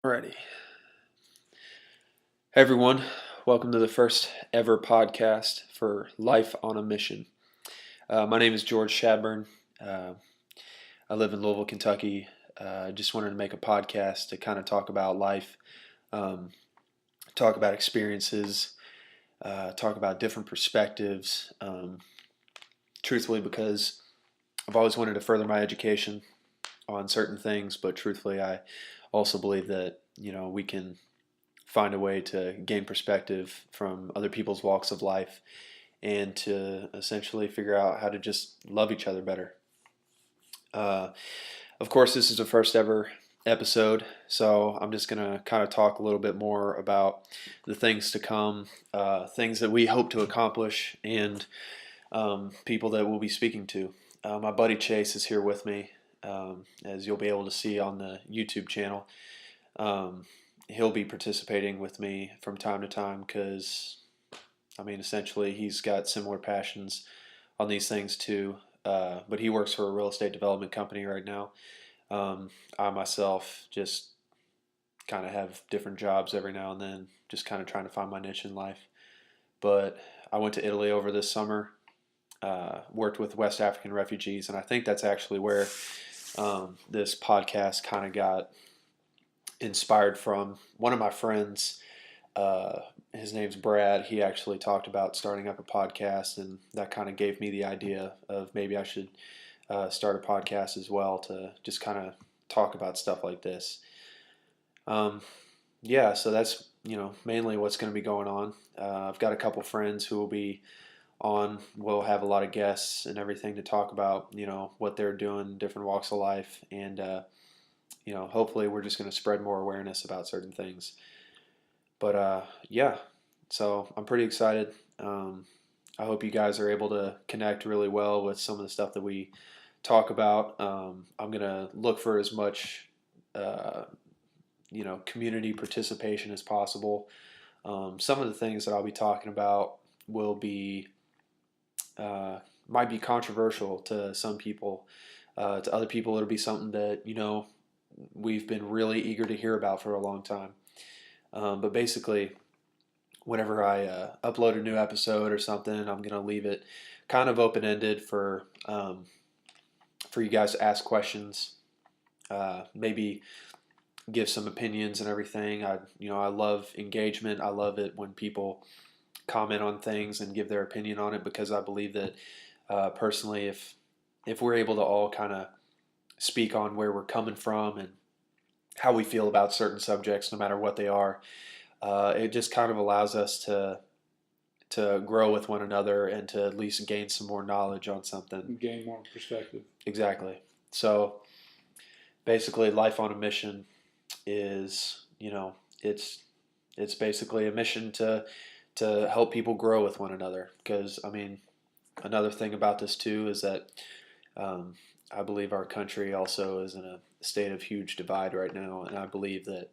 Alrighty. Hey everyone, welcome to the first ever podcast for Life on a Mission. My name is George Shadburn. Uh, I live in Louisville, Kentucky. I just wanted to make a podcast to kind of talk about life, um, talk about experiences, talk about different perspectives. Truthfully, because I've always wanted to further my education on certain things, but truthfully, I also believe that we can find a way to gain perspective from other people's walks of life and to essentially figure out how to just love each other better. Uh, of course, this is the first ever episode, so I'm just going to kind of talk a little bit more about the things to come, things that we hope to accomplish, and people that we'll be speaking to. My buddy Chase is here with me, as you'll be able to see on the YouTube channel. Um, he'll be participating with me from time to time because, essentially, he's got similar passions on these things too. But he works for a real estate development company right now. I myself just kind of have different jobs every now and then, just kind of trying to find my niche in life. But I went to Italy over this summer, worked with West African refugees, and I think that's actually where this podcast kind of got inspired from. One of my friends, uh, his name's Brad. He actually talked about starting up a podcast, and that kind of gave me the idea of maybe I should start a podcast as well to just kind of talk about stuff like this. Um, yeah, so that's mainly what's going to be going on. I've got a couple friends who will be on. We'll have a lot of guests and everything to talk about what they're doing, different walks of life, and hopefully we're just going to spread more awareness about certain things. But yeah, so I'm pretty excited. I hope you guys are able to connect really well with some of the stuff that we talk about. I'm gonna look for as much, uh, community participation as possible. Some of the things that I'll be talking about will be might be controversial to some people. To other people, it'll be something that we've been really eager to hear about for a long time. But basically, whenever I upload a new episode or something, I'm gonna leave it kind of open ended for you guys to ask questions, maybe give some opinions and everything. I love engagement. I love it when people comment on things and give their opinion on it because I believe that personally, if we're able to all kind of speak on where we're coming from and how we feel about certain subjects, no matter what they are, it just kind of allows us to grow with one another and to at least gain some more knowledge on something. Gain more perspective. Exactly. So basically, life on a mission is it's basically a mission to help people grow with one another. Because another thing about this too is that um, I believe our country also is in a state of huge divide right now, and I believe that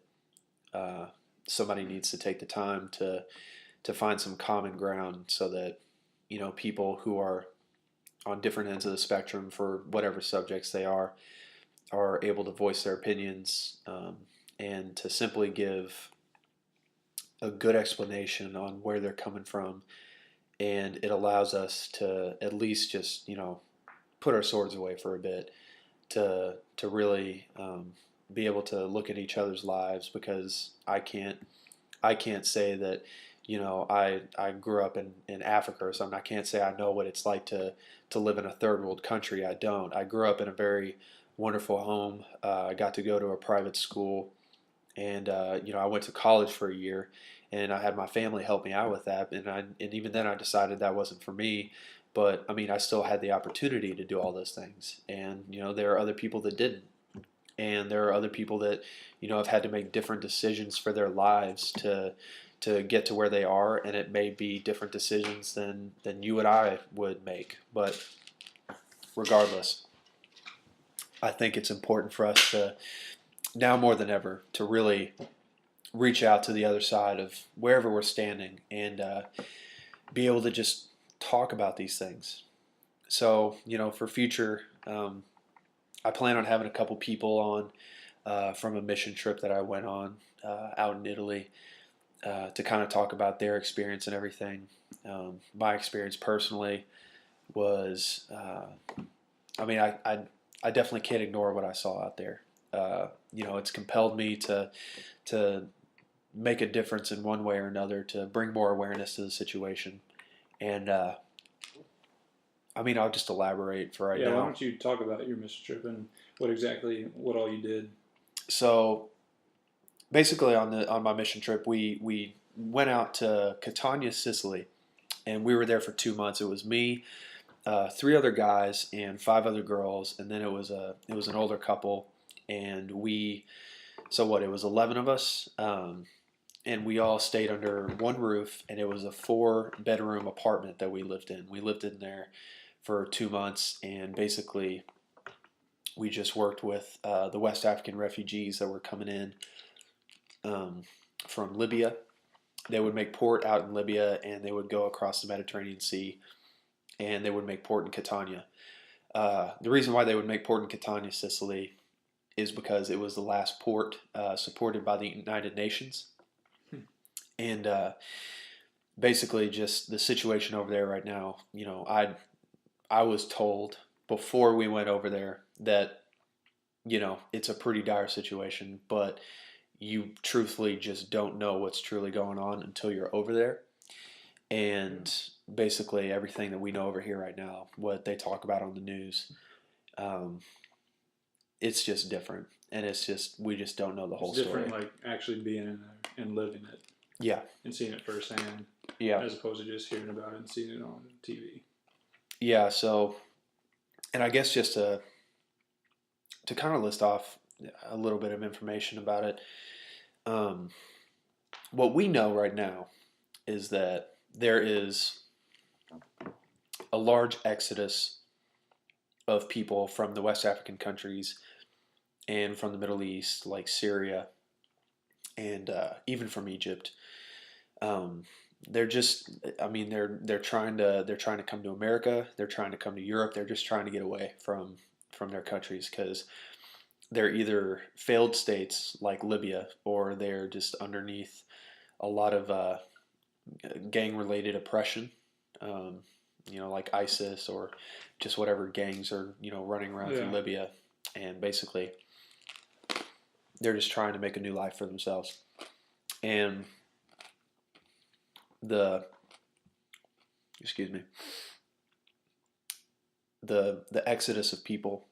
uh, somebody needs to take the time to find some common ground so that people who are on different ends of the spectrum for whatever subjects they are able to voice their opinions, and to simply give a good explanation on where they're coming from, and it allows us to at least just put our swords away for a bit to really be able to look at each other's lives, because I can't say that I grew up in Africa or something. I can't say I know what it's like to live in a third world country. I don't. I grew up in a very wonderful home. I got to go to a private school, and I went to college for a year, and I had my family help me out with that. And even then I decided that wasn't for me. But I still had the opportunity to do all those things, and there are other people that didn't, and there are other people that have had to make different decisions for their lives to get to where they are, and it may be different decisions than you and I would make. But regardless, I think it's important for us to, now more than ever, to really reach out to the other side of wherever we're standing, and be able to just talk about these things. So for future, I plan on having a couple people on from a mission trip that I went on out in Italy to kind of talk about their experience and everything. My experience personally was, I definitely can't ignore what I saw out there. It's compelled me to make a difference in one way or another, to bring more awareness to the situation. And I'll just elaborate for right Yeah, why now. don't you talk about your mission trip and what all you did? So basically, on my mission trip, we went out to Catania, Sicily, and we were there for 2 months. It was me, three other guys, and five other girls, and then it was an older couple, and it was 11 of us, and we all stayed under one roof, and it was a 4-bedroom apartment that we lived in. We lived in there for 2 months, and basically we just worked with the West African refugees that were coming in from Libya. They would make port out in Libya, and they would go across the Mediterranean Sea, and they would make port in Catania. The reason why they would make port in Catania, Sicily, is because it was the last port supported by the United Nations. And basically, just the situation over there right now, I was told before we went over there that, it's a pretty dire situation, but you truthfully just don't know what's truly going on until you're over there. And basically, everything that we know over here right now, what they talk about on the news, um, it's just different. And we just don't know the whole It's different, story. like actually being in there and living it Yeah. and seeing it firsthand, Yeah. as opposed to just hearing about it and seeing it on TV. Yeah. So, and I guess just to kind of list off a little bit of information about it, um, what we know right now is that there is a large exodus of people from the West African countries and from the Middle East, like Syria, and even from Egypt. Um, they're just, they're trying to come to America. They're trying to come to Europe. They're just trying to get away from their countries because they're either failed states like Libya, or they're just underneath a lot of gang-related oppression. Um, like ISIS, or just whatever gangs are running around through Libya, and basically they're just trying to make a new life for themselves. And the excuse me, the exodus of people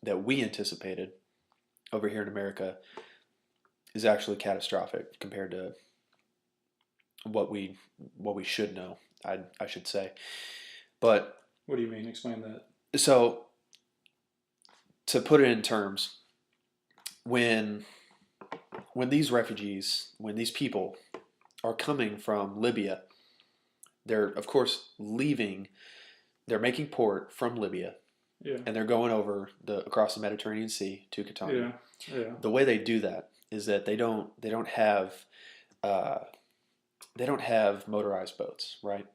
that we anticipated over here in America is actually catastrophic compared to what we should know. I should say. But what do you mean? Explain that. So, to put it in terms, when these refugees, when these people are coming from Libya, they're of course leaving. They're making port from Libya, and they're going across the Mediterranean Sea to Catania. The way they do that is that they don't have motorized boats, right?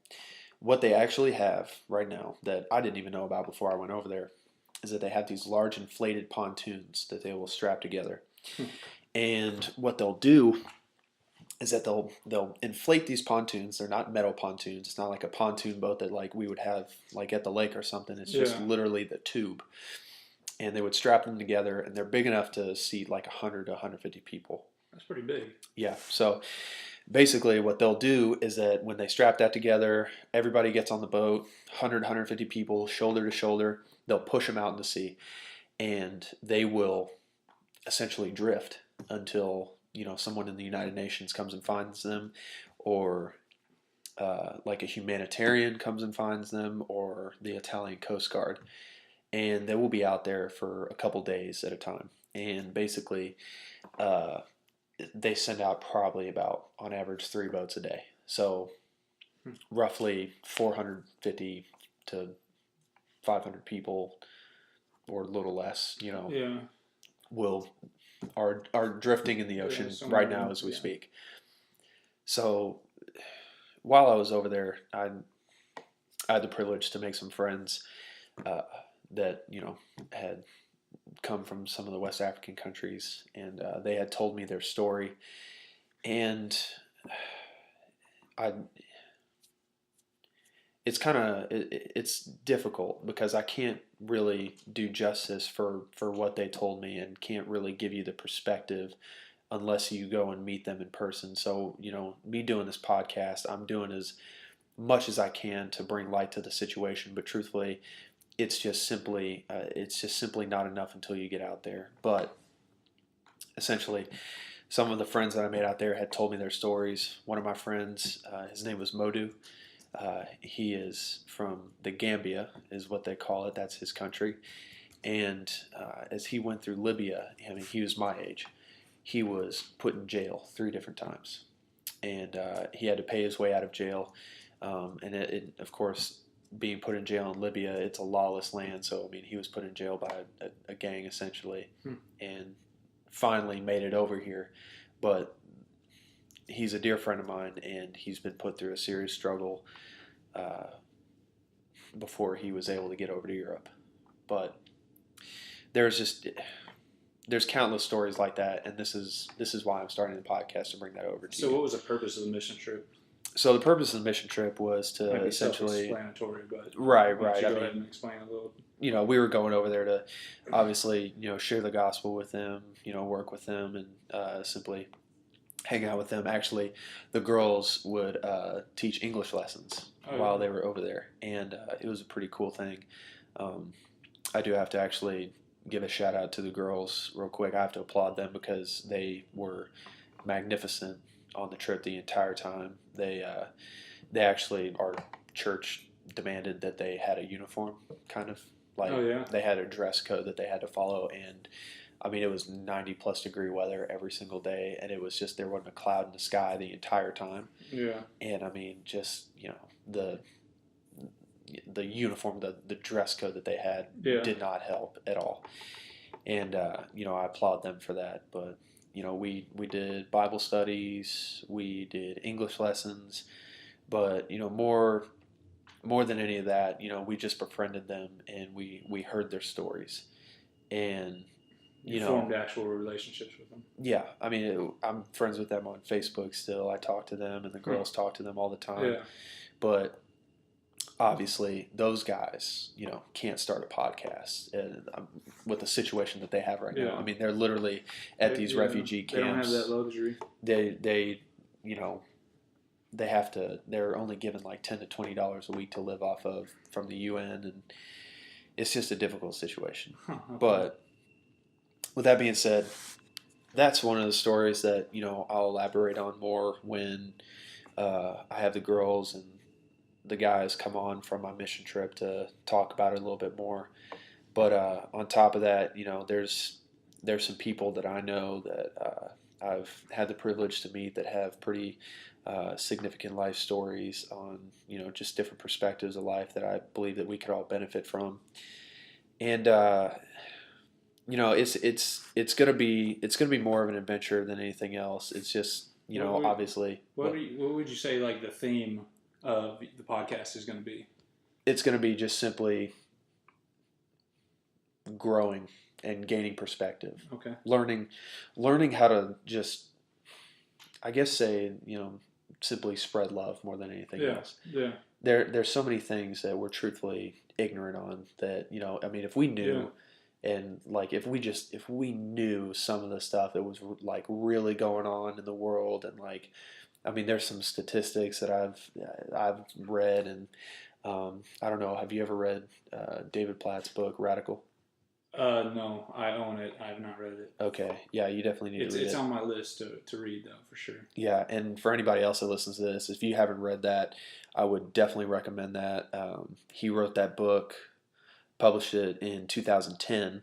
What they actually have right now, that I didn't even know about before I went over there, is that they have these large inflated pontoons that they will strap together. And what they'll do is that they'll inflate these pontoons. They're not metal pontoons. It's not like a pontoon boat that like we would have like at the lake or something. It's just literally the tube. And they would strap them together, and they're big enough to seat like 100 to 150 people. That's pretty big. Yeah. So basically what they'll do is that when they strap that together, everybody gets on the boat, 100, 150 people, shoulder to shoulder. They'll push them out in the sea, and they will essentially drift until someone in the United Nations comes and finds them, or like a humanitarian comes and finds them, or the Italian Coast Guard, and they will be out there for a couple days at a time. And basically, they send out probably about, on average, 3 boats a day. So roughly 450 to 500 people, or a little less, are drifting in the ocean right now as we speak. So while I was over there, I had the privilege to make some friends that had come from some of the West African countries, and they had told me their story, and I it's difficult because I can't really do justice for what they told me and can't really give you the perspective unless you go and meet them in person. So, me doing this podcast, I'm doing as much as I can to bring light to the situation, but truthfully, it's just simply not enough until you get out there. But essentially, some of the friends that I made out there had told me their stories. One of my friends, his name was Modu. He is from the Gambia, is what they call it. That's his country. And as he went through Libya, I mean, he was my age. He was put in jail 3 different times, and he had to pay his way out of jail. And of course, being put in jail in Libya, it's a lawless land. So I mean, he was put in jail by a gang essentially, and finally made it over here. But he's a dear friend of mine, and he's been put through a serious struggle uh, before he was able to get over to Europe. But there's just there's countless stories like that, and this is why I'm starting the podcast to bring that over to So, you. what was the purpose of the mission trip? So the purpose of the mission trip was to Might be essentially self-explanatory, but right. Why don't you I go mean, ahead and explain a little. we were going over there to obviously share the gospel with them, work with them, and simply hang out with them. Actually, the girls would teach English lessons while they were over there, and it was a pretty cool thing. I do have to actually give a shout out to the girls real quick. I have to applaud them because they were magnificent on the trip the entire time. They actually, our church demanded that they had a uniform, kind of like they had a dress code that they had to follow, and I mean, it was 90 plus degree weather every single day, and it was just there wasn't a cloud in the sky the entire time. Yeah. And I mean, just the uniform, the dress code that they had did not help at all. And I applaud them for that. But we did Bible studies, we did English lessons, but more than any of that, we just befriended them and we heard their stories, and you formed actual relationships with them. Yeah, I mean, I'm friends with them on Facebook still. I talk to them, and the girls talk to them all the time. Yeah. But obviously, those guys, can't start a podcast with the situation that they have right now. I mean, they're literally at these refugee camps. They don't have that luxury. They they have to. They're only given like $10 to $20 a week to live off of from the UN, and it's just a difficult situation. Okay. But with that being said, that's one of the stories that I'll elaborate on more when I have the girls and the guys come on from my mission trip to talk about it a little bit more. But on top of that, there's some people that I know that I've had the privilege to meet that have pretty significant life stories on just different perspectives of life that I believe that we could all benefit from. And it's gonna be more of an adventure than anything else. It's just obviously. What would you say like the theme of the podcast is going to be? It's going to be just simply growing and gaining perspective. Okay. Learning how to just, I guess, simply spread love more than anything else. Yeah. There's so many things that we're truthfully ignorant on that I mean, if we knew. Yeah. And like if we knew some of the stuff that was like really going on in the world, and like, I mean, there's some statistics that I've read, and I don't know. Have you ever read David Platt's book Radical? No, I own it. I have not read it. Okay, yeah, you definitely need to read it. It's on my list to read though, for sure. Yeah, and for anybody else that listens to this, if you haven't read that, I would definitely recommend that. He wrote that book. Published it in 2010,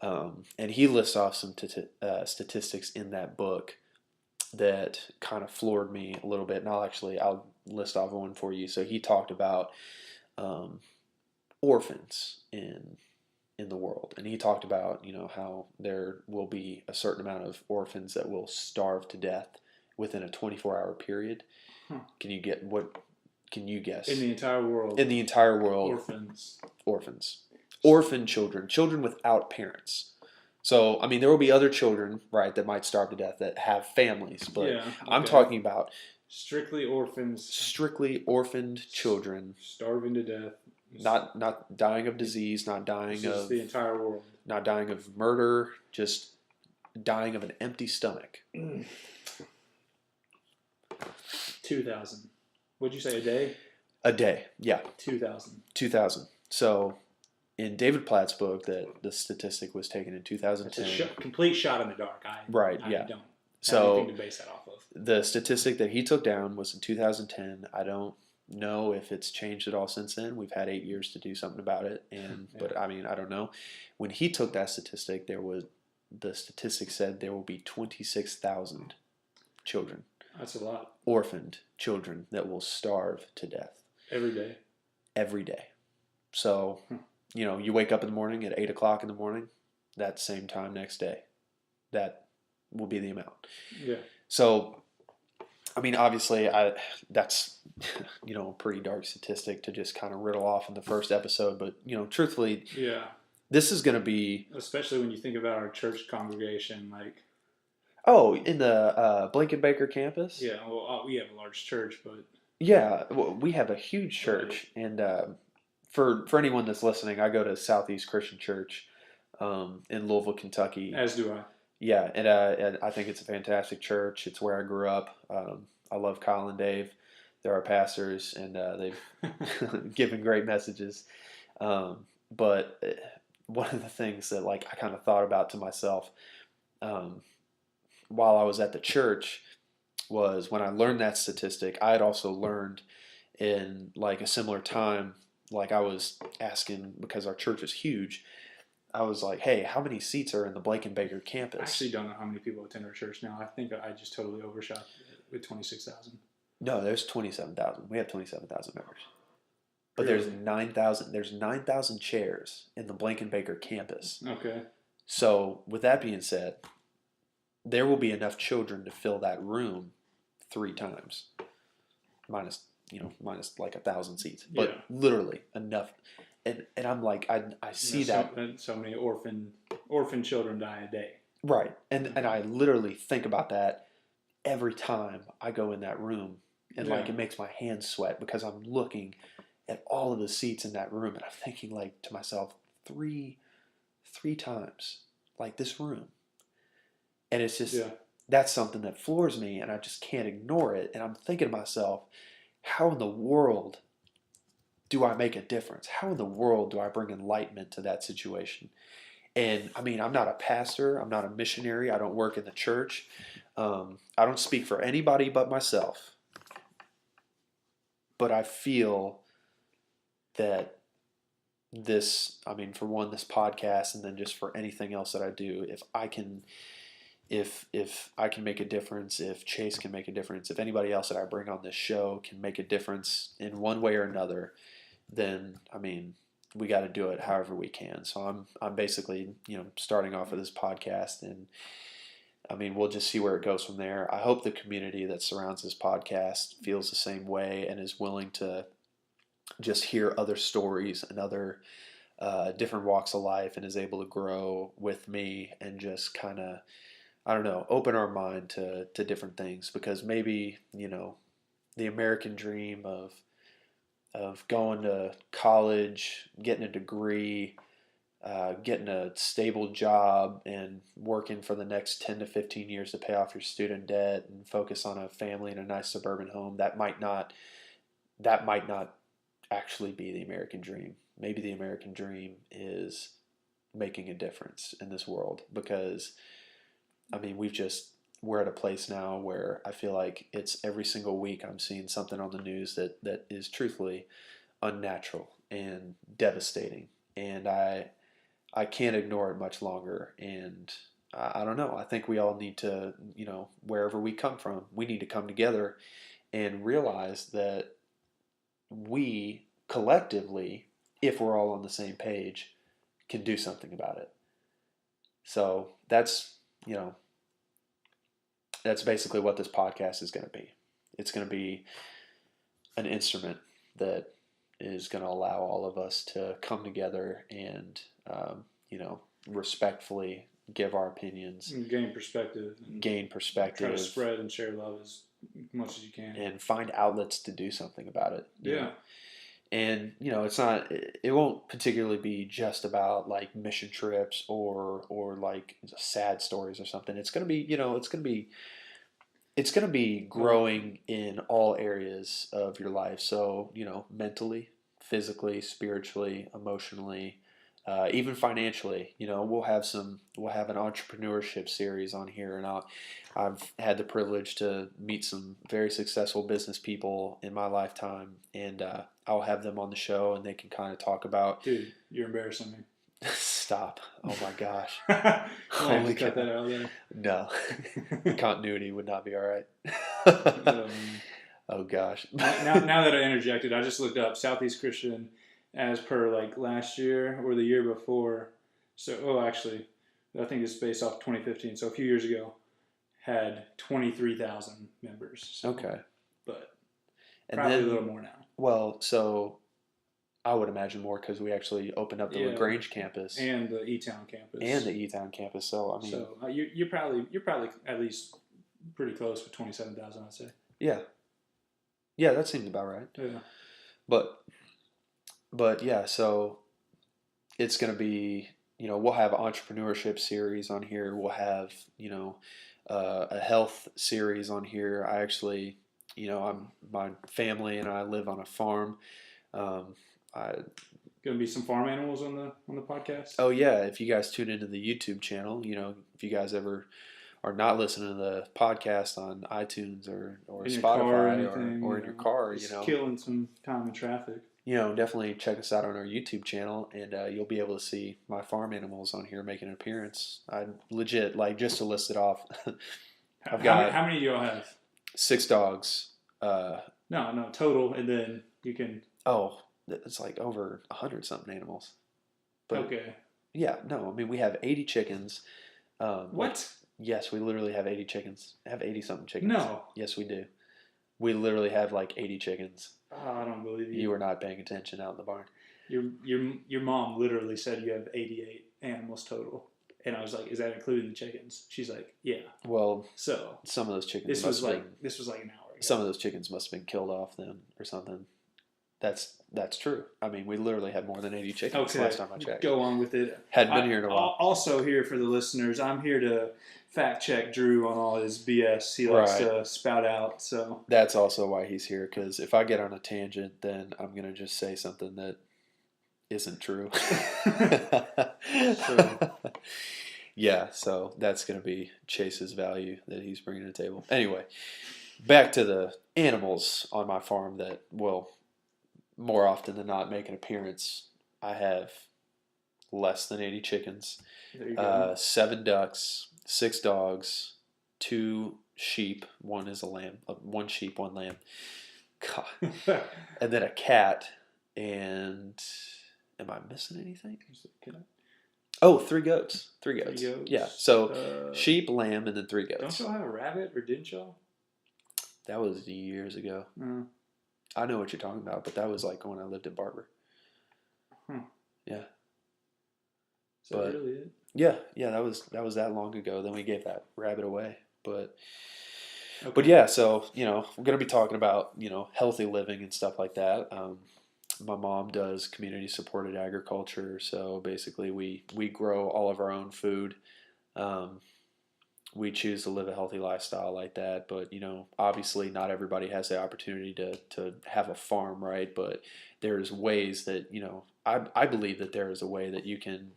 and he lists off some statistics in that book that kind of floored me a little bit. And I'll list off one for you. So he talked about orphans in the world, and he talked about how there will be a certain amount of orphans that will starve to death within a 24-hour period. Can you guess? In the entire world. Orphans. orphan children, children without parents. So, I mean, there will be other children, right, that might starve to death that have families, but Yeah. I'm Okay. talking about Strictly orphans, strictly orphaned children, starving to death. not dying of disease, This is the entire world. not dying of murder, just dying of an empty stomach. 2,000. What'd you say, a day? A day, yeah, 2,000. 2,000. So, in David Platt's book, that the statistic was taken in That's 2010. a complete shot in the dark. Right, I yeah. don't have So anything to base that off of. the statistic that he took down was in 2010. I don't know if it's changed at all since then. We've had 8 years to do something about it, but I mean, I don't know. When he took that statistic, the statistic said there will be 26,000 children, That's a lot. orphaned children that will starve to death Every day. every day. So, you wake up in the morning at 8 o'clock in the morning, that same time next day, that will be the amount. Yeah. So, I mean, obviously, that's a pretty dark statistic to just kind of riddle off in the first episode. But truthfully, Yeah. this is going to be Especially when you think about our church congregation, like. in the Blinken Baker campus. Yeah. Well, we have a large church, but. Yeah, we have a huge church, and for anyone that's listening, I go to Southeast Christian Church in Louisville, Kentucky. As do I. Yeah, and I think it's a fantastic church. It's where I grew up. I love Kyle and Dave. They're our pastors, and they've given great messages. But one of the things that I kind of thought about to myself while I was at the church was when I learned that statistic. I had also learned in a similar time. I was asking, because our church is huge, I was like, hey, how many seats are in the Blinken Baker campus? I actually don't know how many people attend our church now. I think I just totally overshot with 26,000. No, there's 27,000. We have 27,000 members. But Really? there's 9,000. There's 9,000 chairs in the Blinken Baker campus. Okay. So, with that being said, there will be enough children to fill that room 3 times, minus 1,000 seats. But Yeah. literally enough. And I'm like, I see that. So many orphan children die a day. Right. And I literally think about that every time I go in that room. And it makes my hands sweat because I'm looking at all of the seats in that room and I'm thinking to myself, three times this room. And it's just, that's something that floors me and I just can't ignore it. And I'm thinking to myself, how in the world do I make a difference? How in the world do I bring enlightenment to that situation? And I mean, I'm not a pastor. I'm not a missionary. I don't work in the church. I don't speak for anybody but myself. But I feel that this podcast, and then just for anything else that I do, if I can make a difference, if Chase can make a difference, if anybody else that I bring on this show can make a difference in one way or another, then we got to do it however we can. So I'm basically starting off with this podcast, and we'll just see where it goes from there. I hope the community that surrounds this podcast feels the same way and is willing to just hear other stories and other different walks of life, and is able to grow with me and just kind of, I don't know, open our mind to different things, because maybe the American dream of going to college, getting a degree, getting a stable job, and working for the next 10 to 15 years to pay off your student debt and focus on a family in a nice suburban home, that might not actually be the American dream. Maybe the American dream is making a difference in this world, because we're at a place now where I feel like it's every single week I'm seeing something on the news that is truthfully unnatural and devastating, and I can't ignore it much longer. And I don't know, I think we all need to, wherever we come from, we need to come together and realize that we collectively, if we're all on the same page, can do something about it. So that's basically what this podcast is going to be. It's going to be an instrument that is going to allow all of us to come together and, you know, respectfully give our opinions, And gain perspective. And gain perspective, try to spread and share love as much as you can. and find outlets to do something about it. You Yeah. know? And you know, it won't particularly be just about like mission trips or like sad stories or something. It's going to be, you know, it's going to be growing in all areas of your life. So, you know, mentally, physically, spiritually, emotionally, even financially. You know, we'll have an entrepreneurship series on here, and I've had the privilege to meet some very successful business people in my lifetime, and I'll have them on the show, and they can kind of talk about. Dude, you're embarrassing me. Stop! Oh my gosh! Holy cut that out there. No, continuity would not be all right. Oh gosh! Now that I interjected, I just looked up Southeast Christian as per like last year or the year before. So, actually, I think it's based off 2015. So a few years ago, had 23,000 members. So, okay, but and probably then, a little more now. well, so I would imagine more because we actually opened up the LaGrange campus and the E-Town campus So I mean, so you're probably at least pretty close with 27,000, I'd say. yeah, that seems about right. Yeah. But yeah, so it's going to be, you know, we'll have entrepreneurship series on here. We'll have, you know, a health series on here. I actually, you know, my family and I live on a farm. I Gonna be some farm animals on the podcast. Oh yeah, if you guys tune into the YouTube channel, you know, if you guys ever are not listening to the podcast on iTunes or in Spotify or in your car, you know, killing some time in traffic. You know, definitely check us out on our YouTube channel, and you'll be able to see my farm animals on here making an appearance. I legit, like, just to list it off, How many do y'all have? 6 dogs. No, total, and then you can. Oh, it's like over 100 something animals. But okay. Yeah, no, I mean we have 80 chickens. What? Yes, we literally have 80 chickens. Have 80 something chickens. No. Yes, we do. We literally have like 80 chickens. Oh, I don't believe you. You were not paying attention out in the barn. Your mom literally said you have 88 animals total, and I was like, "Is that including the chickens?" She's like, "Yeah." Well, so some of those chickens. This was like an hour ago. Some of those chickens must have been killed off then or something. That's true. I mean, we literally had more than 80 chickens last time I checked. Go on with it. Hadn't been here in a while. Also here for the listeners, I'm here to fact check Drew on all his BS he likes to spout out. So that's also why he's here, because if I get on a tangent, then I'm going to just say something that isn't true. Yeah, so that's going to be Chase's value that he's bringing to the table. Anyway, back to the animals on my farm that will more often than not make an appearance. I have less than 80 chickens, 7 ducks, 6 dogs, 2 sheep. One is a lamb. 1 sheep, 1 lamb. God. And then a cat. And am I missing anything? Oh, 3 goats. 3 goats. 3 goats. Yeah. So sheep, lamb, and then 3 goats. Don't y'all have a rabbit, or didn't y'all? That was years ago. I know what you're talking about, but that was like when I lived in Barber. Yeah. So that really it? Yeah, that was that long ago. Then we gave that rabbit away. But yeah, so, you know, we're going to be talking about, you know, healthy living and stuff like that. My mom does community supported agriculture, so basically we grow all of our own food. We choose to live a healthy lifestyle like that, but, you know, obviously not everybody has the opportunity to have a farm, right? But there's ways that, you know, I believe that there is a way that you can,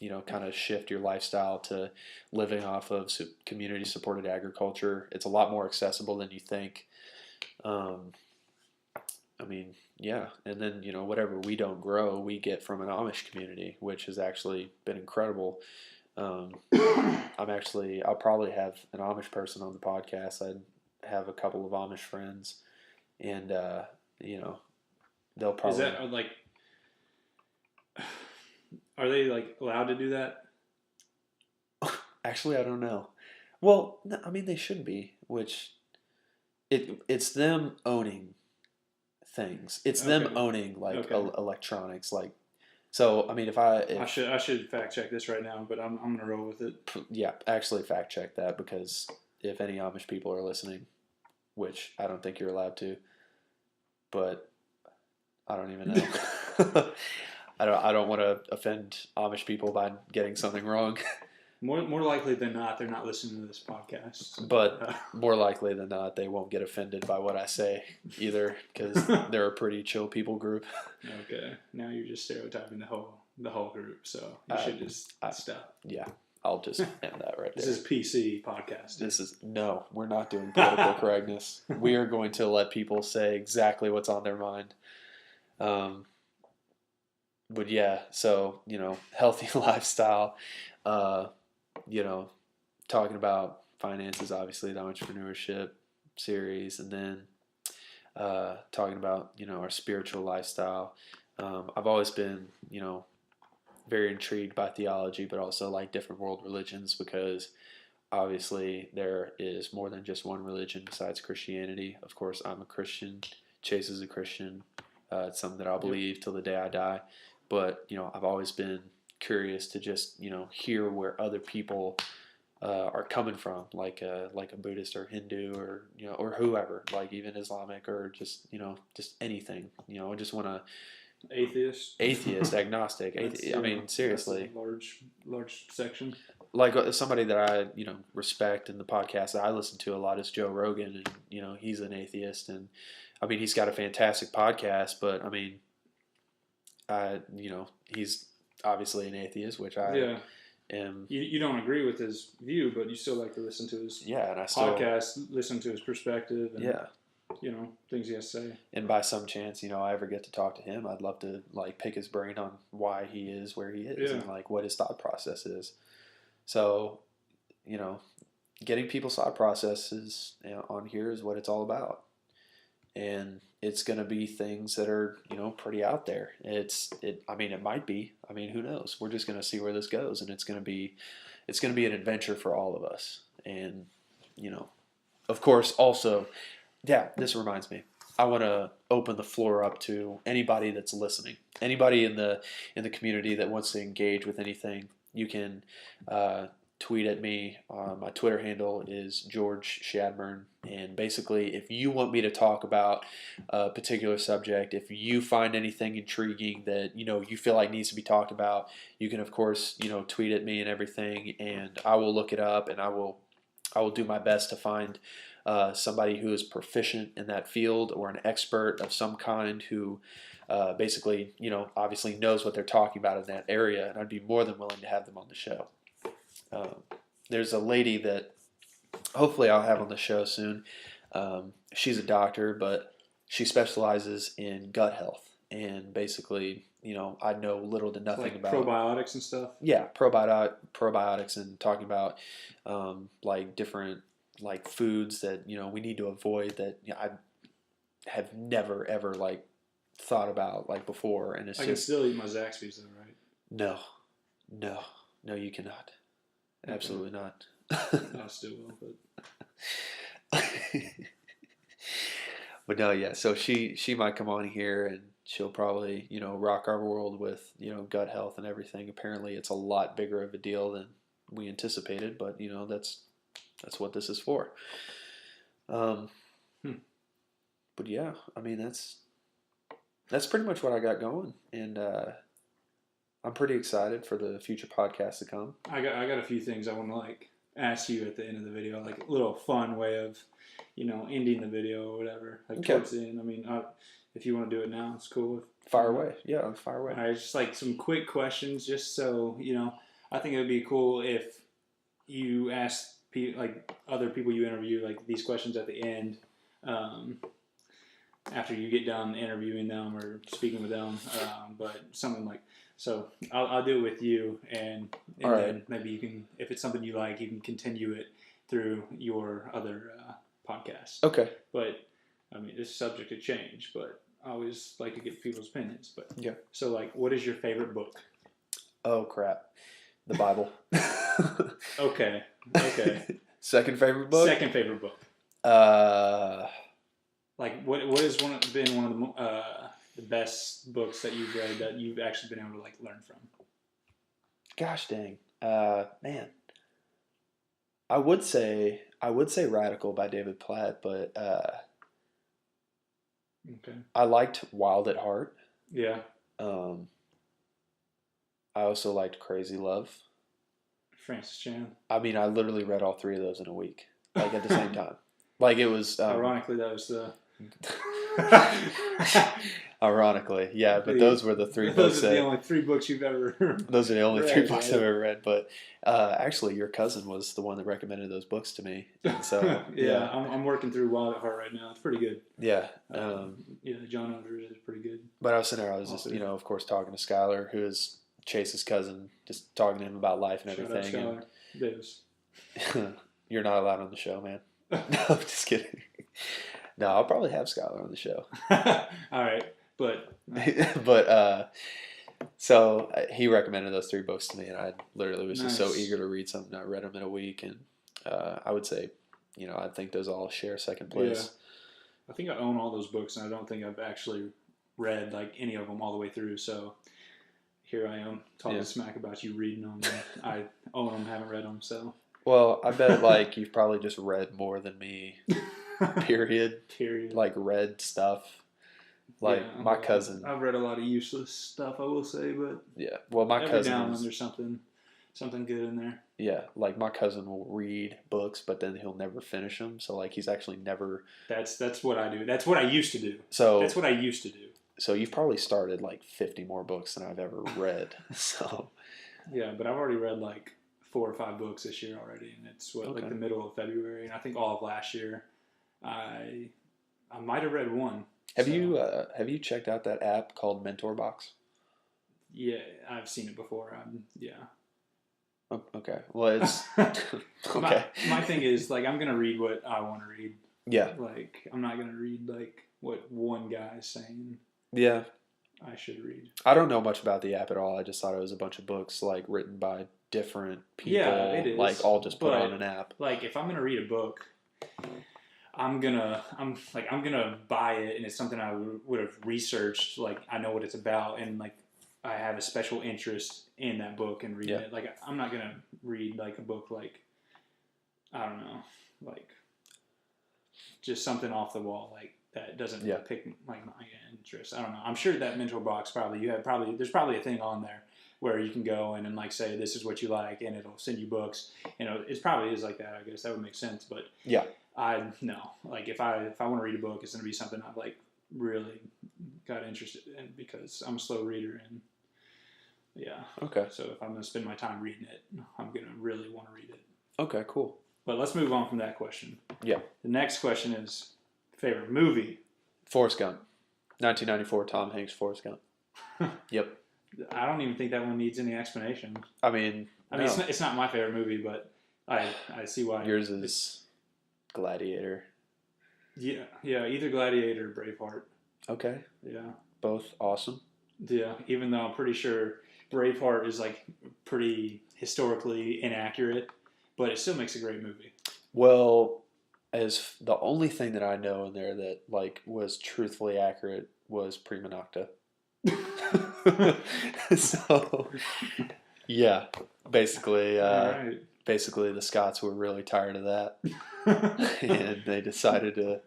you know, kind of shift your lifestyle to living off of community supported agriculture. It's a lot more accessible than you think. I mean, yeah. And then, you know, whatever we don't grow, we get from an Amish community, which has actually been incredible. I'll probably have an Amish person on the podcast. I have a couple of Amish friends, and you know, they'll probably. Is that like? Are they like allowed to do that? Actually, I don't know. Well, I mean, they should be. Which it's them owning things. It's them Okay. owning like Okay. electronics. Like, so I mean, I should fact check this right now, but I'm gonna roll with it. yeah, actually fact check that, because if any Amish people are listening, which I don't think you're allowed to, but I don't even know. I don't want to offend Amish people by getting something wrong, More likely than not, they're not listening to this podcast. but more likely than not, they won't get offended by what I say either, because they're a pretty chill people group. Okay, now you're just stereotyping the whole group, so you should just stop. Yeah, I'll just end that right there. This is PC podcast. No, we're not doing political correctness. We are going to let people say exactly what's on their mind. But yeah, so, healthy lifestyle, talking about finances, obviously the entrepreneurship series, and then talking about, our spiritual lifestyle. I've always been, very intrigued by theology, but also like different world religions, because obviously there is more than just one religion besides Christianity. Of course, I'm a Christian. Chase is a Christian. It's something that I'll believe till the day I die. But, I've always been curious to just, hear where other people are coming from, like a Buddhist or Hindu, or, or whoever, like even Islamic, or just, just anything. I just want to atheist, agnostic. I mean, seriously, large section. Like somebody that I respect in the podcast that I listen to a lot is Joe Rogan, and he's an atheist, and I mean he's got a fantastic podcast, but I mean, he's obviously an atheist, which I am. You don't agree with his view, but you still like to listen to his and I podcast, listen to his perspective, and things he has to say. And by some chance, I ever get to talk to him, I'd love to like pick his brain on why he is where he is, and like what his thought process is. So, getting people's thought processes on here is what it's all about. And it's going to be things that are, pretty out there. I mean, it might be. I mean, who knows? We're just going to see where this goes, and it's going to be an adventure for all of us. And, of course, also, this reminds me. I want to open the floor up to anybody that's listening. Anybody in the community that wants to engage with anything. You can tweet at me. My Twitter handle is George Shadburn. And basically, if you want me to talk about a particular subject, if you find anything intriguing that you feel like needs to be talked about, you can of course tweet at me and everything, and I will look it up, and I will do my best to find somebody who is proficient in that field, or an expert of some kind who basically, obviously knows what they're talking about in that area, and I'd be more than willing to have them on the show. There's a lady that hopefully I'll have on the show soon. She's a doctor, but she specializes in gut health, and basically, I know little to nothing about probiotics and stuff. Yeah, probiotics, and talking about like different like foods that we need to avoid that I have never ever like thought about like before, and it's I can still eat my Zaxby's though, right? No, you cannot. Okay. Absolutely not. I still will, but but no, yeah. So she might come on here, and she'll probably rock our world with gut health and everything. Apparently, it's a lot bigger of a deal than we anticipated, but that's what this is for. But yeah, I mean that's pretty much what I got going, and I'm pretty excited for the future podcasts to come. I got a few things I want to like ask you at the end of the video, like a little fun way of ending the video or whatever, like towards the end. I mean, if you want to do it now, it's cool. Fire away. Yeah, fire away. All right, just like some quick questions, just so I think it would be cool if you ask like other people you interview like these questions at the end, after you get done interviewing them or speaking with them, but something like. So I'll do it with you, and then maybe you can, if it's something you like, you can continue it through your other podcast. Okay. But I mean, it's subject to change, but I always like to get people's opinions. But yeah. So like, what is your favorite book? Oh crap, the Bible. Okay. Second favorite book. Second favorite book. Like, what has been one of the best books that you've read that you've actually been able to like learn from? Gosh dang, man, I would say Radical by David Platt, but Okay. I liked Wild at Heart. Yeah. Um, I also liked Crazy Love. Francis Chan. I mean, I literally read all three of those in a week, like at the same time. Like it was, Ironically, that was the ironically, yeah. But the those were the three books those are the that only three books you've ever those are the only three read, books right? I've ever read. But actually, your cousin was the one that recommended those books to me, and so Yeah, yeah, I'm working through Wild at Heart right now. It's pretty good. yeah. Yeah, John Underwood is pretty good But I was sitting there, I was just, author. of course, talking to Skylar, who is Chase's cousin, just talking to him about life and Shout out everything. Skylar Davis. And you're not allowed on the show, man. No, I'm just kidding. No, I'll probably have Skylar on the show. All right, but But so he recommended those three books to me, and I literally was just so nice. eager to read something. I read them in a week, and I would say, I think those all share second place. I think I own all those books, and I don't think I've actually read like any of them all the way through. So here I am talking Yeah. smack about you reading them. And I own them, haven't read them. So Well, I bet like you've probably just read more than me. Period. period. Like read stuff. Like Yeah, my well, cousin. I've read a lot of useless stuff, I will say, but Yeah. Well, my every cousin now and was. then there's something good in there. Yeah, like my cousin will read books, but then he'll never finish them. So like he's actually never. That's what I do. That's what I used to do. So That's what I used to do. so you've probably started like 50 more books than I've ever read. So Yeah, but I've already read like 4 or 5 books this year already, and it's like Okay. the middle of February, and I think all of last year, I might have read one. have So, you checked out that app called Mentor Box? Yeah, I've seen it before. Yeah. Oh, okay. Well, it's okay. My thing is like I'm gonna read what I want to read. Yeah. Like I'm not gonna read like what one guy is saying Yeah. I should read. I don't know much about the app at all. I just thought it was a bunch of books like written by different people, Yeah, it is. like all just put But, on an app. Like if I'm gonna read a book, I'm gonna buy it, and it's something I would have researched. Like I know what it's about, and like I have a special interest in that book and reading Yeah. it. Like I'm not gonna read like a book like I don't know, like just something off the wall like that doesn't Yeah. pick like my interest. I don't know. I'm sure that mentor box there's probably a thing on there where you can go in and like say this is what you like, and it'll send you books. It probably is like that. I guess that would make sense, but Yeah. I no, like if I want to read a book, it's gonna be something I've like really got interested in because I'm a slow reader, and yeah. Okay. So if I'm gonna spend my time reading it, I'm gonna really want to read it. Okay. Cool. But let's move on from that question. Yeah. The next question is favorite movie. Forrest Gump, 1994. Tom Hanks. Forrest Gump. Yep. I don't even think that one needs any explanation. I mean, no. It's not my favorite movie, but I see why. Yours is Gladiator. Yeah, either Gladiator or Braveheart. Okay. Yeah. Both awesome. Yeah, even though I'm pretty sure Braveheart is like pretty historically inaccurate, but it still makes a great movie. Well, as the only thing that I know in there that like was truthfully accurate was Prima Nocta. So, yeah, basically, All right. basically the Scots were really tired of that, and they decided to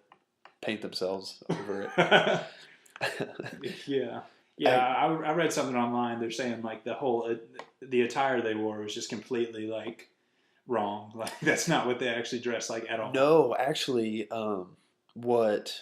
paint themselves over it. Yeah. I read something online. They're saying like the attire they wore was just completely like wrong. Like that's not what they actually dress like at all. No, actually, what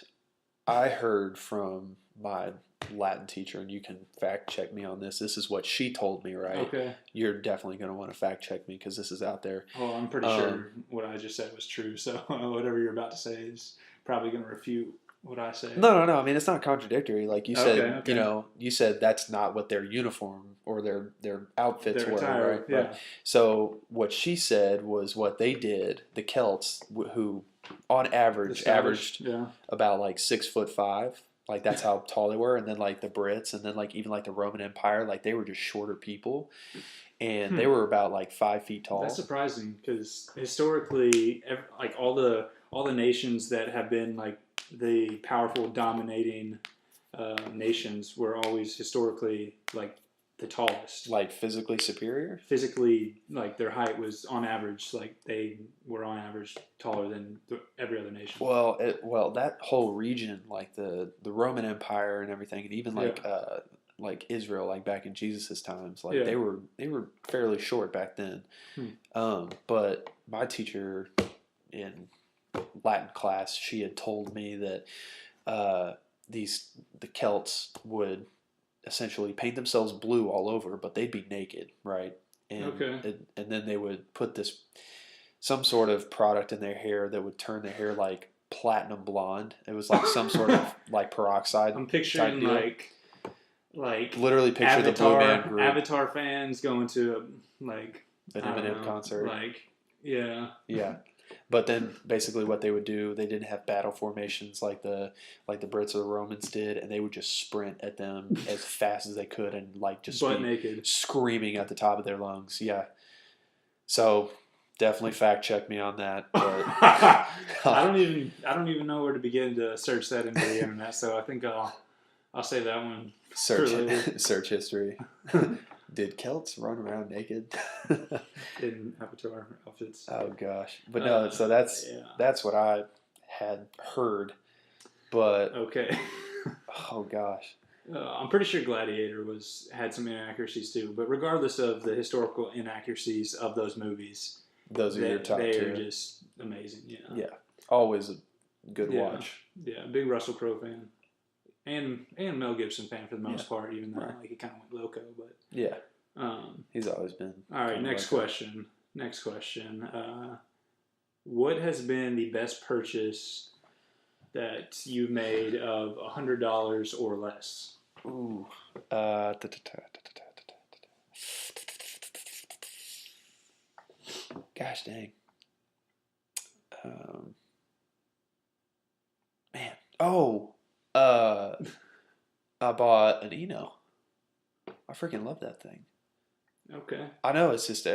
I heard from my Latin teacher, and you can fact check me on this. This is what she told me, right? Okay. You're definitely going to want to fact check me because this is out there. Well, I'm pretty sure what I just said was true. So whatever you're about to say is probably going to refute what I say. No. I mean, it's not contradictory. Like you said, Okay. you said that's not what their uniform or their outfits Their were, attire, right? yeah. Right. So what she said was what they did. The Celts, who on average averaged Yeah. about like 6'5". Like that's how tall they were, and then like the Brits, and then like even like the Roman Empire, like they were just shorter people, and they were about like 5 feet tall. That's surprising because historically, like all the nations that have been like the powerful, dominating nations were always historically like the tallest. Like physically superior? Physically, like their height was on average, like they were on average taller than every other nation. Well, that whole region, like the Roman Empire and everything, and even like Israel, like back in Jesus' times, like they were fairly short back then. But my teacher in Latin class, she had told me that the Celts would essentially paint themselves blue all over, but they'd be naked, right? And then they would put some sort of product in their hair that would turn their hair like platinum blonde. It was like some sort of like peroxide. I'm picturing like literally picture Avatar, the Blue Man Group. Avatar fans going to like an Eminem concert. Like yeah. But then basically what they would do, they didn't have battle formations like the Brits or the Romans did, and they would just sprint at them as fast as they could and like just butt naked, screaming at the top of their lungs. Yeah. So definitely fact check me on that. But I don't even know where to begin to search that into the internet. So I think I'll save that one. Search history. Did Celts run around naked? In Avatar outfits. Oh gosh, but no. So that's what I had heard. But okay. Oh gosh. I'm pretty sure Gladiator had some inaccuracies too. But regardless of the historical inaccuracies of those movies, those are your top two. They are just amazing. Yeah. Yeah. Always a good watch. Yeah. Big Russell Crowe fan. And Mel Gibson fan for the most part, even though like he kind of went loco, but yeah, he's always been. All right, next question. What has been the best purchase that you made of $100 or less? Ooh, gosh dang, man, I bought an Eno. I freaking love that thing. Okay. I know it's just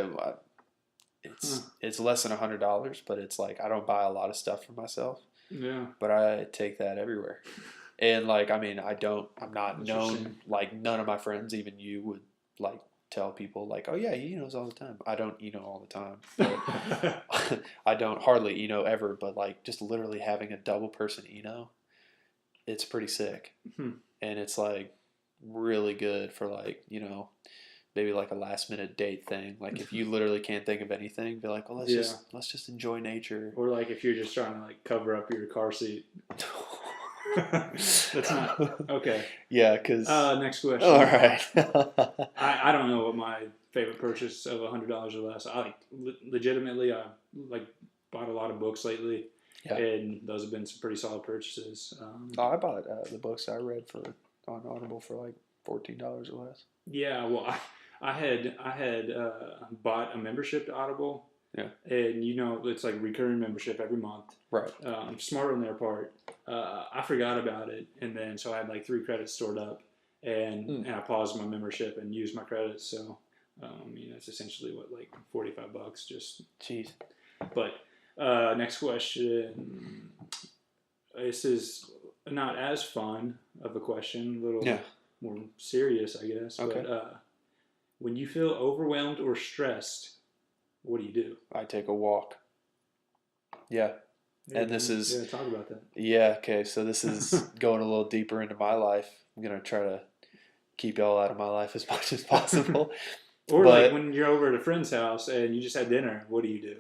it's less than $100, but it's like I don't buy a lot of stuff for myself. Yeah. But I take that everywhere. And like I'm not known, like none of my friends, even you, would like tell people like, oh yeah, he Enos all the time. I don't Eno all the time. But I don't hardly Eno ever, but like just literally having a double person Eno, it's pretty sick. And it's like really good for like, maybe like a last minute date thing. Like if you literally can't think of anything, be like, well, let's just enjoy nature. Or like if you're just trying to like cover up your car seat. That's not okay. Yeah, because next question. All right. I don't know what my favorite purchase of $100 or less. I legitimately like bought a lot of books lately. Yeah. And those have been some pretty solid purchases. I bought the books I read on Audible for like $14 or less. Yeah, well, I had bought a membership to Audible. Yeah. And it's like recurring membership every month. Right. Smart on their part. I forgot about it, and then so I had like 3 credits stored up, and I paused my membership and used my credits. So, that's essentially what, like $45 just. Jeez. But next question. This is not as fun of a question. A little more serious, I guess. Okay. But when you feel overwhelmed or stressed, what do? I take a walk. Yeah. And this is... Yeah, talk about that. Yeah, okay. So this is going a little deeper into my life. I'm going to try to keep y'all out of my life as much as possible. Or like when you're over at a friend's house and you just had dinner, what do?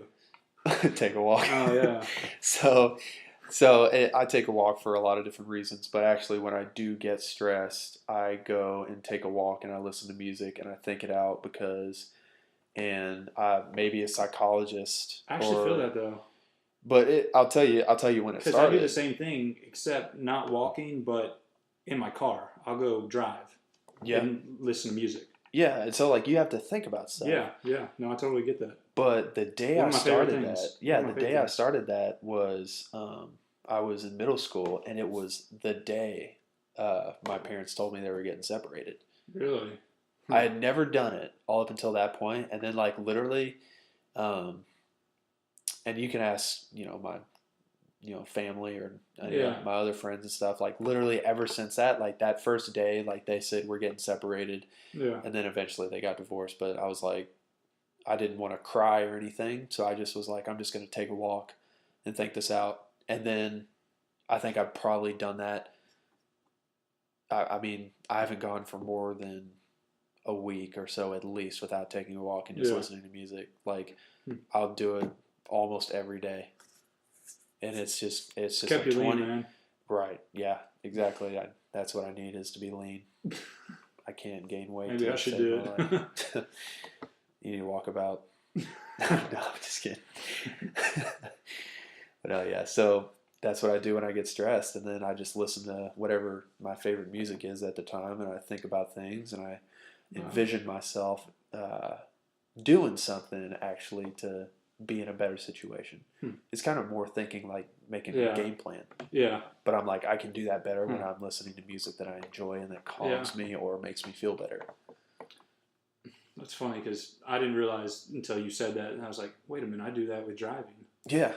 Take a walk. Oh, yeah. So I take a walk for a lot of different reasons, but actually when I do get stressed, I go and take a walk and I listen to music and I think it out and maybe a psychologist. I actually feel that though. But I'll tell you when it started. Because I do the same thing, except not walking, but in my car. I'll go drive and listen to music. Yeah, and so like you have to think about stuff. Yeah. No, I totally get that. But the day I started that was I was in middle school, and it was the day my parents told me they were getting separated. Really? I had never done it all up until that point, and then like literally, and you can ask family or Yeah. my other friends and stuff. Like literally ever since that, like that first day, like they said we're getting separated, Yeah. and then eventually they got divorced. But I was like, I didn't want to cry or anything, so I just was like, I'm just gonna take a walk and think this out. And then I think I've probably done that. I mean, I haven't gone for more than a week or so at least without taking a walk and just Yeah. listening to music. Like I'll do it almost every day, and it's just Kept like you lean, 20. man. Right? Yeah, exactly. That's what I need is to be lean. I can't gain weight Maybe to I should save do my it. life. You need to walk about. No, I'm just kidding. But yeah, so that's what I do when I get stressed, and then I just listen to whatever my favorite music is at the time, and I think about things, and I envision myself doing something actually to be in a better situation. It's kind of more thinking like making a game plan. Yeah. But I'm like, I can do that better when I'm listening to music that I enjoy and that calms me or makes me feel better. That's funny because I didn't realize until you said that, and I was like, wait a minute, I do that with driving. Yeah.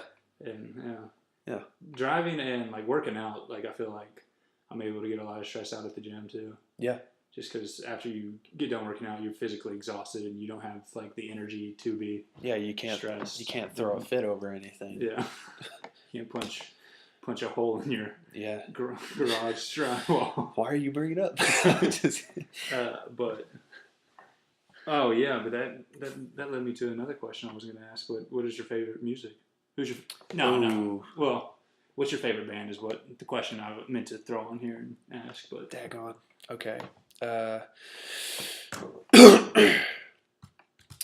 And yeah. Driving and like working out, like I feel like I'm able to get a lot of stress out at the gym too. Yeah. Just because after you get done working out, you're physically exhausted and you don't have like the energy to be. Yeah, you can't stressed. You can't throw a fit over anything. Yeah. You can't punch a hole in your garage drywall. Why are you bringing it up? But oh yeah, but that led me to another question I was going to ask. What is your favorite music? Who's your no? Well, what's your favorite band is what the question I meant to throw on here and ask. But daggone. Okay.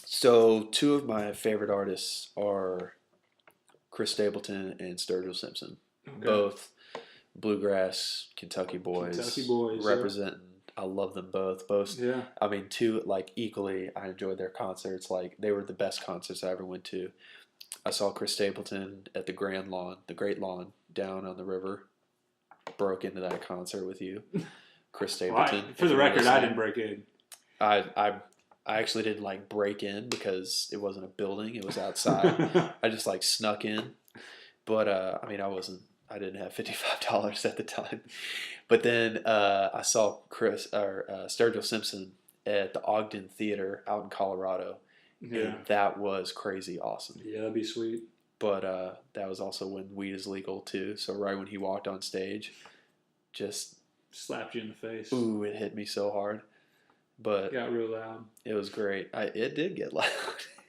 So two of my favorite artists are Chris Stapleton and Sturgill Simpson. Okay. Both bluegrass Kentucky boys. Representing. Yeah. I love them both. Yeah. I mean, two like equally. I enjoyed their concerts. Like they were the best concerts I ever went to. I saw Chris Stapleton at the Great Lawn down on the river. Broke into that concert with you. Chris Stapleton. Well, for the record, I didn't break in. I actually didn't like break in because it wasn't a building; it was outside. I just like snuck in, but I mean, I didn't have $55 at the time. But then I saw Sturgill Simpson at the Ogden Theater out in Colorado, and that was crazy awesome. Yeah, that'd be sweet. But that was also when weed is legal too. So right when he walked on stage, just slapped you in the face. Ooh, it hit me so hard. But it got real loud. It was great. It did get loud.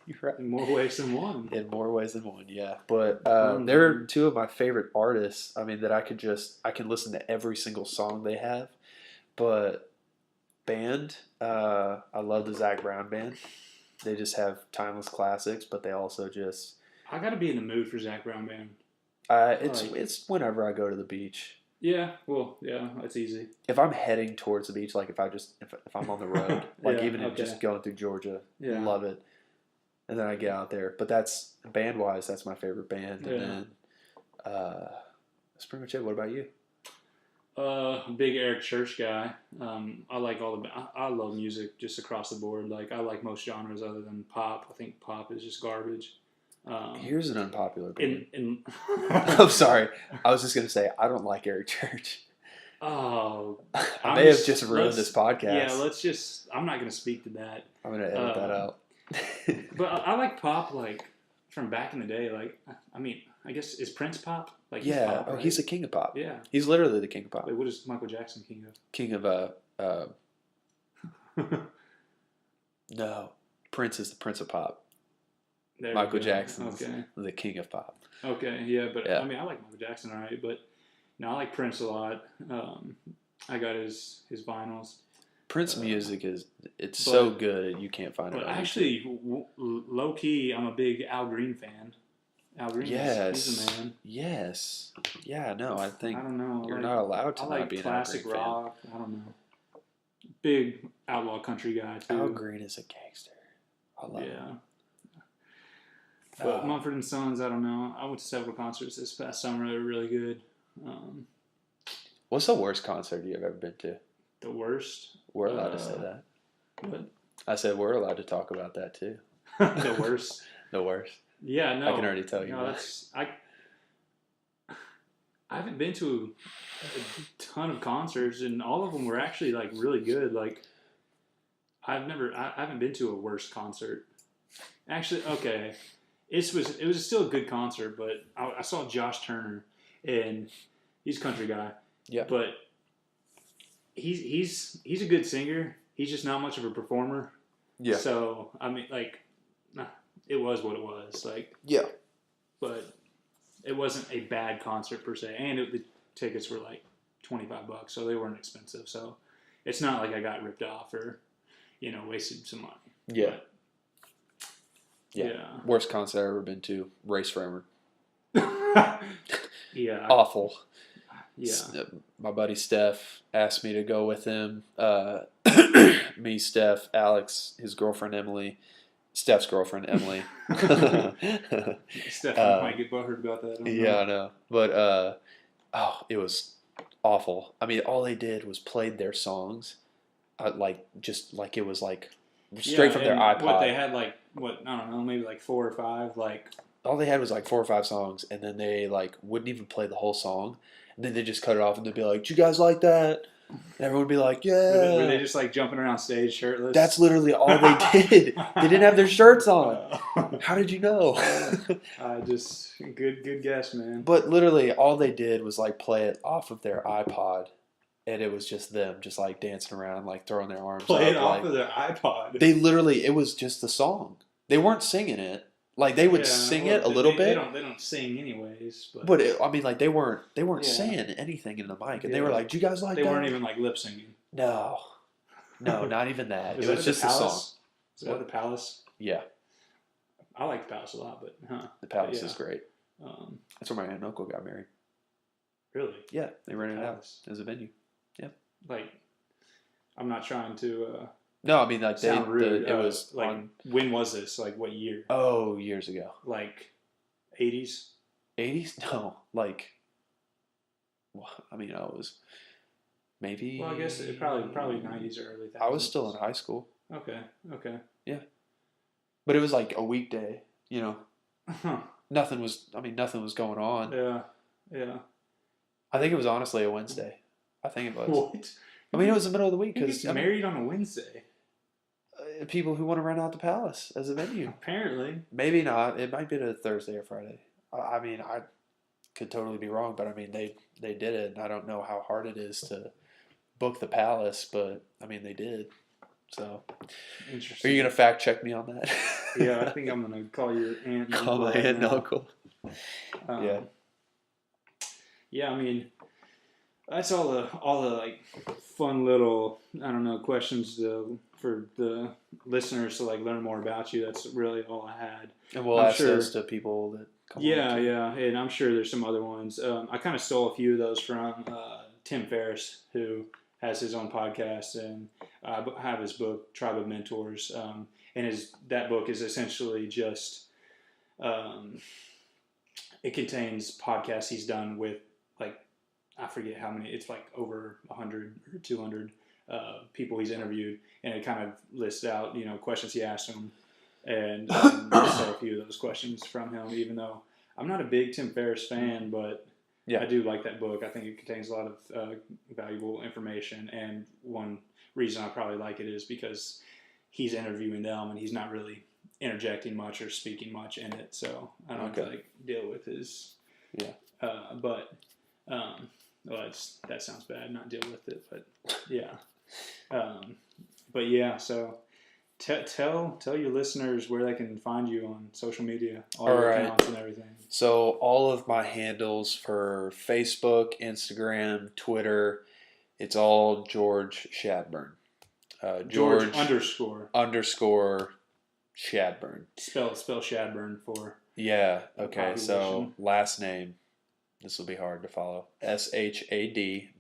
You're right. In more ways than one. In more ways than one, yeah. But they're two of my favorite artists. I mean, that I can listen to every single song they have. But band, I love the Zac Brown Band. They just have timeless classics, but they also just. I got to be in the mood for Zac Brown Band. It's whenever I go to the beach. Yeah, well, yeah, it's easy. If I'm heading towards the beach, like if I'm on the road, like just going through Georgia, love it. And then I get out there. But that's band wise, that's my favorite band. And then that's pretty much it. What about you? Big Eric Church guy. I like I love music just across the board. Like I like most genres other than pop. I think pop is just garbage. Here's an unpopular opinion. I'm sorry. I was just going to say, I don't like Eric Church. Oh. I may have just ruined this podcast. Yeah, I'm not going to speak to that. I'm going to edit that out. But I like pop, like, from back in the day. Like, I mean, I guess, is Prince pop? Like, he's pop, right? He's the king of pop. Yeah. He's literally the king of pop. Wait, what is Michael Jackson king of? King of, no. Prince is the prince of pop. Michael Jackson's the king of pop. Okay, yeah, but I mean, I like Michael Jackson, all right, but no, I like Prince a lot. I got his vinyls. Prince music it's so good you can't find it. But actually, low key, I'm a big Al Green fan. Al Green, he's a man. Yes, yeah, no, I don't know. You're not allowed to not be an Al Green fan. I like classic rock. I don't know. Big outlaw country guy too. Al Green is a gangster. I love him. But Mumford & Sons, I don't know. I went to several concerts this past summer. They were really good. What's the worst concert you've ever been to? The worst? We're allowed to say that. What? I said we're allowed to talk about that too. The worst? The worst. Yeah, no. I can already tell you. No, I haven't been to a ton of concerts, and all of them were actually like really good. Like I haven't been to a worse concert. Actually, okay, it was still a good concert, but I saw Josh Turner, and he's a country guy, Yeah. but he's a good singer. He's just not much of a performer. Yeah. So I mean, like, nah, it was what it was. Like, Yeah. but it wasn't a bad concert per se, and the tickets were like $25, so they weren't expensive. So it's not like I got ripped off or wasted some money. Yeah. But, yeah. Worst concert I've ever been to. Race Framer. Yeah. Awful. Yeah. My buddy Steph asked me to go with him. Me, Steph, Alex, his girlfriend Emily, Steph's girlfriend Emily. Steph might get butthurt about that. I know. But it was awful. I mean, all they did was played their songs, just like it was like straight from their iPod. What they had, like, I don't know, maybe like 4 or 5, like. All they had was like 4 or 5 songs, and then they like wouldn't even play the whole song, and then they just cut it off, and they'd be like, "Do you guys like that?" And everyone would be like, "Yeah." Were they just like jumping around stage shirtless? That's literally all they did. They didn't have their shirts on. How did you know? Good guess, man. But literally, all they did was like play it off of their iPod, and it was just them, just like dancing around, like throwing their arms. Play it up, off of their iPod. They literally, it was just the song. They weren't singing it. Like they would sing it a little bit. They don't sing anyways. But I mean, like they weren't saying anything into the mic, and they were like, "Do you guys like that?" They weren't even like lip singing. No, not even that. It was just a song. Is that the Palace? Yeah, I like the Palace a lot, but the Palace is great. That's where my aunt and uncle got married. Really? Yeah, they rented it out as a venue. Yeah. Like, I'm not trying to. No, I mean like sound rude. It was like when was this? Like what year? Oh, years ago. Like 80s. 80s? No, like. Well, I mean, I was maybe. Well, I guess it probably 90s or early 2000s. I was still in high school. Okay. Yeah. But it was like a weekday, Huh. Nothing was going on. Yeah. I think it was honestly a Wednesday. I think it was. What? I mean, it was the middle of the week because married on a Wednesday. People who want to rent out the Palace as a venue. Apparently. Maybe not. It might be a Thursday or Friday. I mean, I could totally be wrong, but I mean, they did it, and I don't know how hard it is to book the Palace, but I mean, they did. So, interesting. Are you gonna fact check me on that? Yeah, I think I'm gonna call your aunt. Call my aunt and uncle. Yeah. Yeah, I mean, that's all the like fun little questions for the listeners to like learn more about you. That's really all I had. And we'll ask those to people that come on. Yeah, and I'm sure there's some other ones. I kind of stole a few of those from Tim Ferriss, who has his own podcast, and I have his book Tribe of Mentors, and that book is essentially just it contains podcasts he's done with, like, I forget how many, it's like over 100 or 200 people he's interviewed, and it kind of lists out questions he asked them, and I stole a few of those questions from him, even though I'm not a big Tim Ferriss fan, but I do like that book. I think it contains a lot of valuable information, and one reason I probably like it is because he's interviewing them, and he's not really interjecting much or speaking much in it, so I don't have to like deal with his. Yeah. That sounds bad. Not deal with it, but yeah. But yeah. So tell your listeners where they can find you on social media, all your accounts and everything. So all of my handles for Facebook, Instagram, Twitter, it's all George Shadburn. George _ Shadburn. Spell Shadburn for. Yeah. Okay. So last name. This will be hard to follow. SHADBURNE.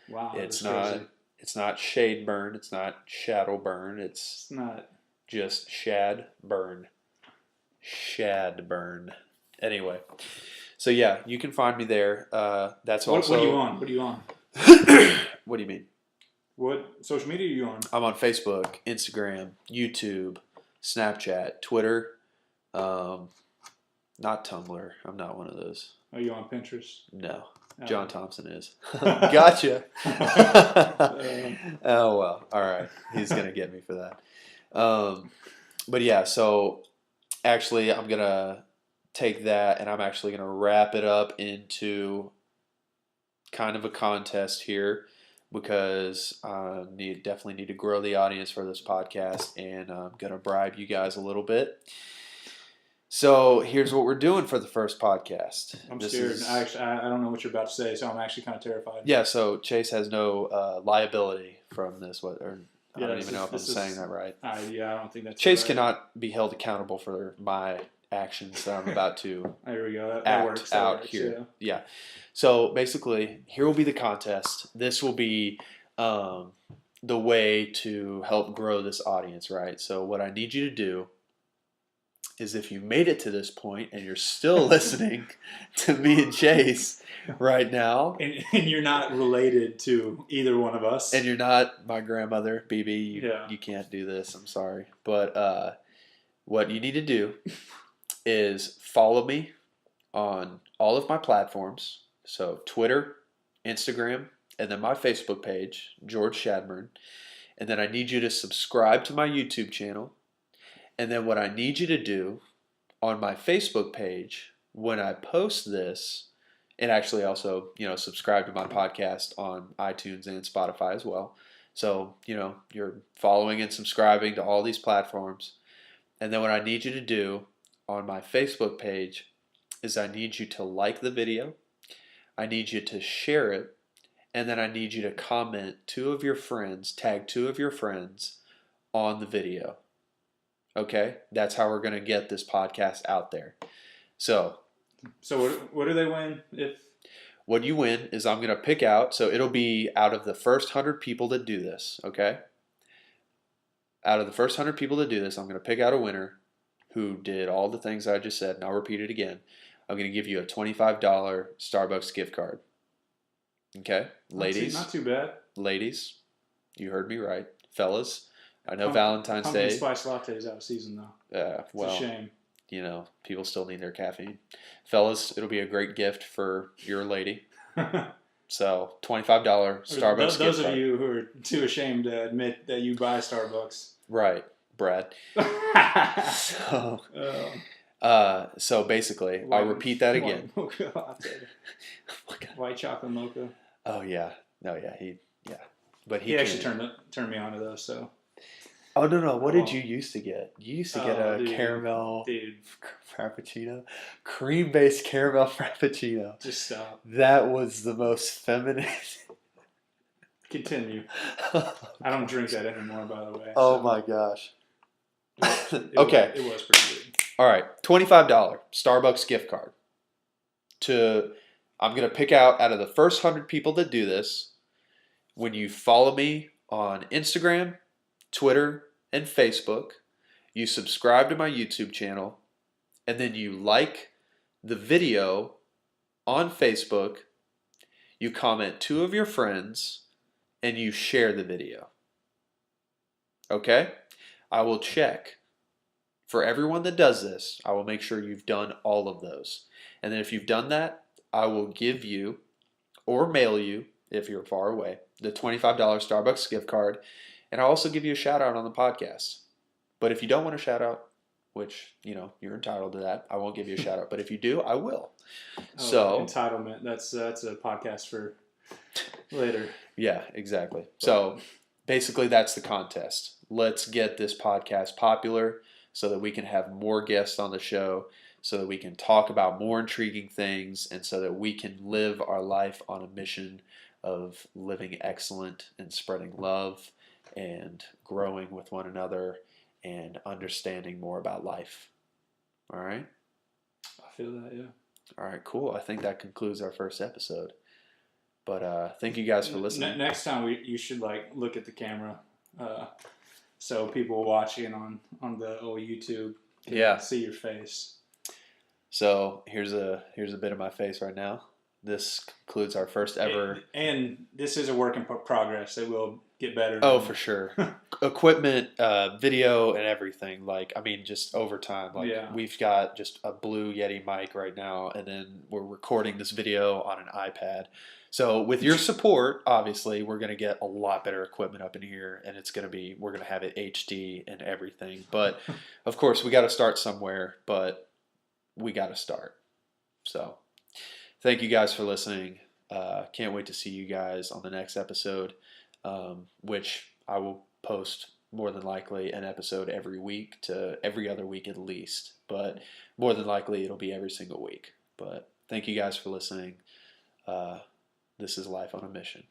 Wow. It's not Shadeburn. It's not Shadowburn. It's not just Shadburn. Shadburn. Anyway. So yeah, you can find me there. That's also. What are you on? What do you mean? What social media are you on? I'm on Facebook, Instagram, YouTube, Snapchat, Twitter, not Tumblr. I'm not one of those. Are you on Pinterest? No. Oh. John Thompson is. Gotcha. Oh, well. All right. He's going to get me for that. But yeah, so actually, I'm going to take that and I'm actually going to wrap it up into kind of a contest here because I definitely need to grow the audience for this podcast, and I'm going to bribe you guys a little bit. So here's what we're doing for the first podcast. I'm scared. I don't know what you're about to say, so I'm actually kind of terrified. Yeah, so Chase has no liability from this. I don't even know if I'm saying that right. Yeah, I don't think that's Chase right. cannot be held accountable for my actions that I'm about to There we go. that works here. Yeah. So basically, here will be the contest. This will be the way to help grow this audience, right? So what I need you to do is, if you made it to this point and you're still listening to me and Chase right now, and you're not related to either one of us, and you're not my grandmother, BB, you can't do this. I'm sorry, but what you need to do is follow me on all of my platforms. So Twitter, Instagram, and then my Facebook page, George Shadburn. And then I need you to subscribe to my YouTube channel. And then what I need you to do on my Facebook page, when I post this, and actually also, subscribe to my podcast on iTunes and Spotify as well. So, you're following and subscribing to all these platforms. And then what I need you to do on my Facebook page is I need you to like the video. I need you to share it. And then I need you to comment tag 2 of your friends on the video. Okay? That's how we're going to get this podcast out there. So what do they win if... What you win is I'm going to pick out, so it'll be out of the first 100 people that do this, okay? Out of the first 100 people that do this, I'm going to pick out a winner who did all the things I just said, and I'll repeat it again. I'm going to give you a $25 Starbucks gift card. Okay? Ladies. Not too bad. Ladies, you heard me right. Fellas, I know Valentine's Day. Spice lattes out of season, though. Well, it's a shame. People still need their caffeine. Fellas, it'll be a great gift for your lady. So, $25 Starbucks gift card. Those of you who are too ashamed to admit that you buy Starbucks. Right, Brad. So basically, I'll repeat that again. Mocha latte. White chocolate mocha. Oh, yeah. No, yeah. But he actually turned me on to those, so. Oh, no. What did you used to get? You used to get a caramel frappuccino. Cream-based caramel frappuccino. Just stop. That was the most feminine. Continue. I don't drink that anymore, by the way. Oh, my gosh. Okay. It was pretty good. All right. $25 Starbucks gift card. I'm going to pick out of the first 100 people that do this, when you follow me on Instagram, Twitter, and Facebook, you subscribe to my YouTube channel, and then you like the video on Facebook, you comment 2 of your friends, and you share the video. Okay? I will check. For everyone that does this, I will make sure you've done all of those. And then if you've done that, I will give you or mail you, if you're far away, the $25 Starbucks gift card. And I'll also give you a shout out on the podcast. But if you don't want a shout out, which, you're entitled to that, I won't give you a shout out. But if you do, I will. Entitlement. That's a podcast for later. Yeah, exactly. So basically that's the contest. Let's get this podcast popular so that we can have more guests on the show, so that we can talk about more intriguing things, and so that we can live our life on a mission of living excellent and spreading love and growing with one another and understanding more about life. All right? I feel that, yeah. All right, cool. I think that concludes our first episode. But thank you guys for listening. Next time you should look at the camera, so people watching on the old YouTube can see your face. So here's a bit of my face right now. this concludes our first ever. And this is a work in progress. It will get better. Oh, for sure. Equipment, video, and everything. Like, I mean, just over time. Like, Yeah. we've got just a Blue Yeti mic right now, and then we're recording this video on an iPad. So, with your support, obviously, we're going to get a lot better equipment up in here, and we're going to have it HD and everything. But, of course, we got to start somewhere, but we got to start. So, thank you guys for listening. Can't wait to see you guys on the next episode, which I will post more than likely an episode every week to every other week at least. But more than likely, it'll be every single week. But thank you guys for listening. This is Life on a Mission.